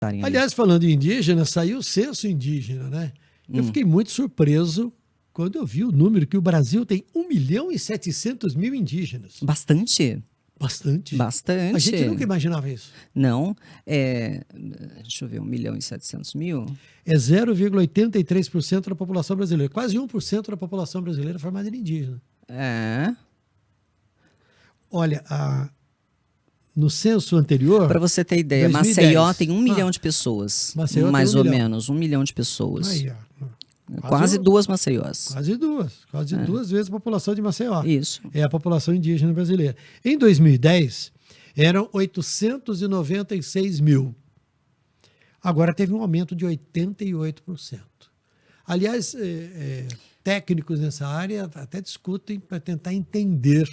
estarem ali. Aliás, falando em indígena, saiu o censo indígena, né? Eu fiquei muito surpreso quando eu vi o número que o Brasil tem 1.700.000 indígenas. Bastante. Bastante. Bastante. A gente nunca imaginava isso. Não, deixa eu ver, 1.700.000? É 0,83% da população brasileira. Quase 1% da população brasileira é formada em indígena. É. Olha, no censo anterior... Para você ter ideia, 2010, Maceió tem 1 milhão de pessoas. Maceió tem mais 1 ou milhão. menos, 1 milhão de pessoas. Aí, ó. Quase 2 Maceiós. Quase duas vezes a população de Maceió. Isso. É a população indígena brasileira. Em 2010, eram 896 mil. Agora teve um aumento de 88%. Aliás, técnicos nessa área até discutem para tentar entender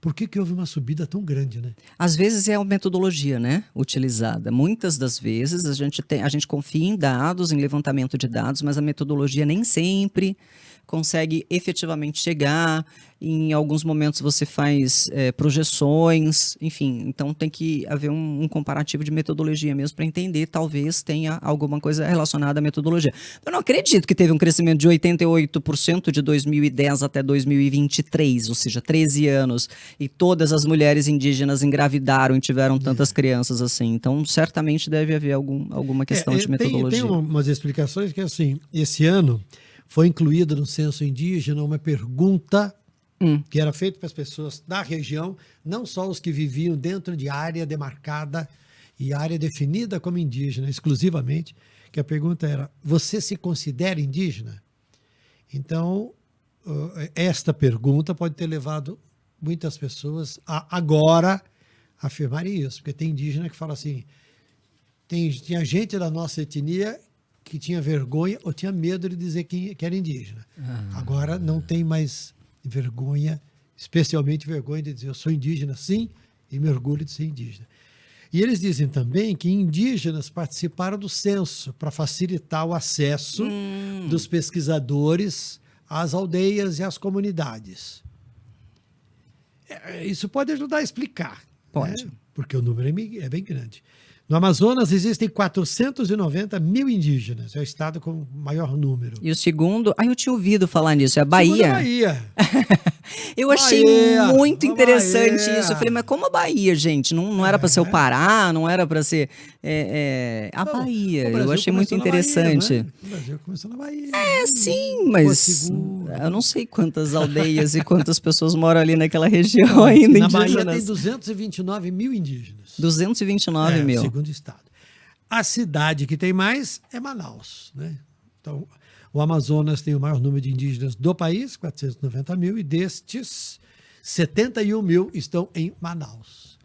por que houve uma subida tão grande, né? Às vezes é a metodologia, né, utilizada. Muitas das vezes a gente confia em dados, em levantamento de dados, mas a metodologia nem sempre consegue efetivamente chegar. Em alguns momentos você faz projeções, enfim. Então tem que haver um comparativo de metodologia mesmo para entender, talvez tenha alguma coisa relacionada à metodologia. Eu não acredito que teve um crescimento de 88% de 2010 até 2023, ou seja, 13 anos, e todas as mulheres indígenas engravidaram e tiveram tantas crianças assim. Então certamente deve haver alguma questão de metodologia. Tem umas explicações que, assim, esse ano foi incluída no censo indígena uma pergunta que era feita para as pessoas da região, não só os que viviam dentro de área demarcada e área definida como indígena exclusivamente, que a pergunta era: você se considera indígena? Então, esta pergunta pode ter levado muitas pessoas a agora afirmarem isso, porque tem indígena que fala assim, tinha gente da nossa etnia que tinha vergonha ou tinha medo de dizer que era indígena. Agora não tem mais vergonha, especialmente vergonha de dizer eu sou indígena, sim, e me orgulho de ser indígena. E eles dizem também que indígenas participaram do censo para facilitar o acesso dos pesquisadores às aldeias e às comunidades. Isso pode ajudar a explicar. Pode. Né? Porque o número é bem grande. No Amazonas existem 490 mil indígenas, é o estado com o maior número. E o segundo, eu tinha ouvido falar nisso, é a Bahia. Segundo é Bahia. Eu achei muito interessante isso. Eu falei, mas como a Bahia, gente? Não era para ser o Pará, não era para ser a Bahia. Eu achei muito interessante. Bahia, o Brasil começou na Bahia. Sim, mas eu não sei quantas aldeias e quantas pessoas moram ali naquela região ainda indígenas. Na Bahia tem 229 mil indígenas. 229 mil. Segundo o estado. A cidade que tem mais é Manaus, né? Então, o Amazonas tem o maior número de indígenas do país, 490 mil, e destes, 71 mil estão em Manaus.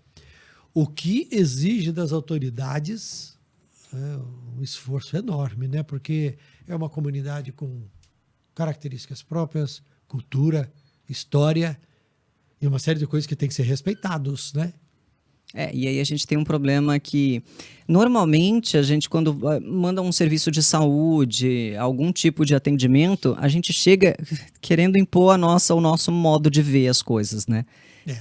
O que exige das autoridades um esforço enorme, né? Porque é uma comunidade com características próprias, cultura, história e uma série de coisas que tem que ser respeitados, né? E aí a gente tem um problema que, normalmente, a gente quando manda um serviço de saúde, algum tipo de atendimento, a gente chega querendo impor o nosso modo de ver as coisas, né?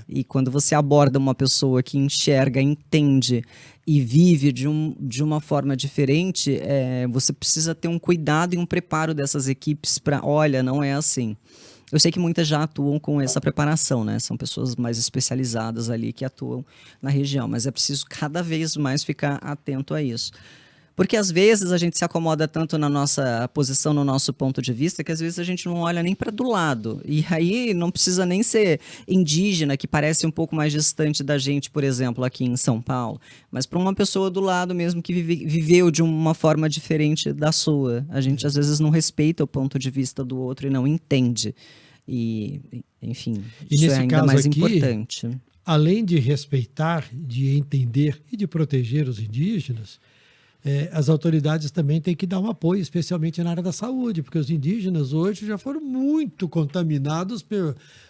E quando você aborda uma pessoa que enxerga, entende e vive de uma forma diferente, você precisa ter um cuidado e um preparo dessas equipes para, olha, não é assim. Eu sei que muitas já atuam com essa preparação, né? São pessoas mais especializadas ali que atuam na região, mas é preciso cada vez mais ficar atento a isso. Porque às vezes a gente se acomoda tanto na nossa posição, no nosso ponto de vista, que às vezes a gente não olha nem para do lado. E aí não precisa nem ser indígena, que parece um pouco mais distante da gente, por exemplo, aqui em São Paulo. Mas para uma pessoa do lado mesmo que viveu de uma forma diferente da sua. A gente às vezes não respeita o ponto de vista do outro e não entende. E, enfim, isso é ainda mais importante. Além de respeitar, de entender e de proteger os indígenas, as autoridades também têm que dar um apoio, especialmente na área da saúde, porque os indígenas hoje já foram muito contaminados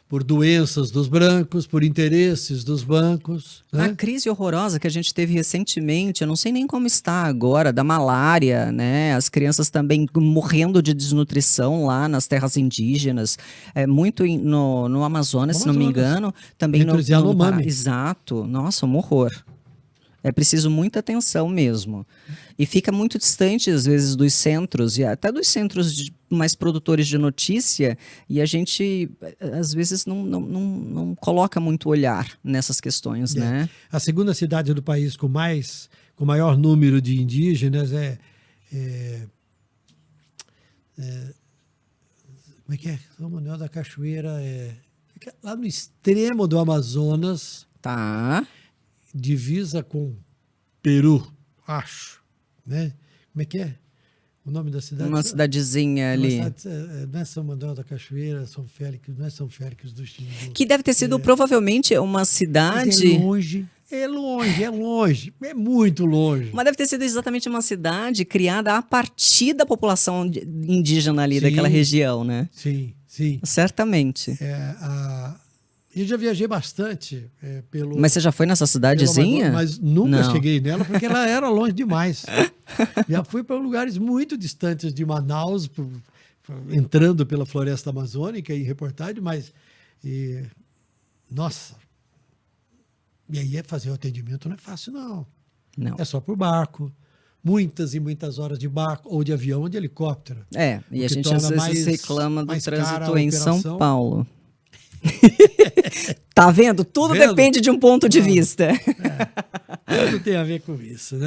por doenças dos brancos, por interesses dos bancos. Né? A crise horrorosa que a gente teve recentemente, eu não sei nem como está agora, da malária, né? As crianças também morrendo de desnutrição lá nas terras indígenas, muito no Amazonas, se não me engano, também no Pará. Exato, nossa, um horror. É preciso muita atenção mesmo. E fica muito distante, às vezes, dos centros, e até dos centros mais produtores de notícia, e a gente, às vezes, não coloca muito olhar nessas questões, né? A segunda cidade do país com maior número de indígenas como é que é? São Manuel da Cachoeira fica lá no extremo do Amazonas, Tá. divisa com Peru, acho, né? Como é que é o nome da cidade? Uma cidadezinha ali. Não é São Manuel da Cachoeira, São Félix, não é São Félix do Xingu. Que deve ter sido provavelmente uma Mas cidade. é longe, é muito longe. Mas deve ter sido exatamente uma cidade criada a partir da população indígena ali Sim. daquela região, né? Sim, sim. Certamente. Eu já viajei bastante pelo. Mas você já foi nessa cidadezinha? Mas nunca Não. cheguei nela porque ela era longe demais. Já fui para lugares muito distantes de Manaus, entrando pela floresta amazônica em reportagem, mas. Nossa! E aí fazer o atendimento não é fácil, não. Não. É só por barco. Muitas e muitas horas de barco, ou de avião, ou de helicóptero. E a que gente torna às vezes mais- reclama do mais cara trânsito a em São operação. Paulo. Tá vendo? Tudo Vendo? depende de um ponto de vista. Tudo tem a ver com isso, né?